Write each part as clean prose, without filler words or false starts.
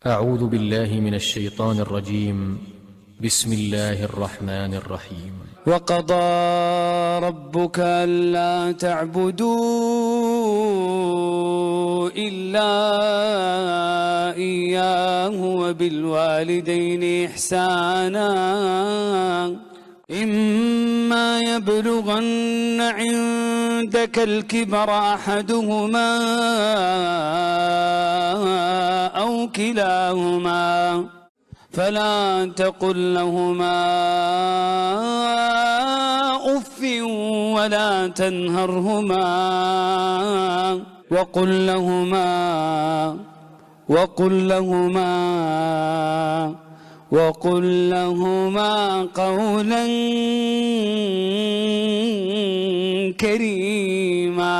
أعوذ بالله من الشيطان الرجيم. بسم الله الرحمن الرحيم. وقضى ربك ألا تعبدوا إلا إياه وبالوالدين إحسانا إما يبلغن عندك الكبر أحدهما أو كلاهما فلا تقل لهما أف ولا تنهرهما وقل لهما قولا كريما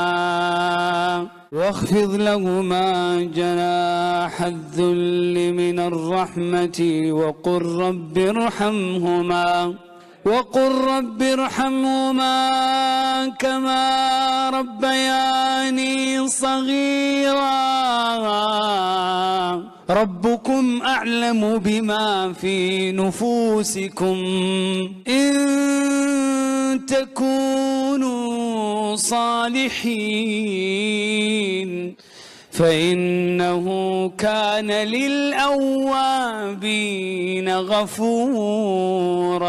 واخفض لهما جناح الذل من الرحمة وقل رب ارحمهما كما ربياني صغيرا ربكم أعلم بما في نفوسكم إن تكونوا صالحين فإنه كان للأوابين غفورا.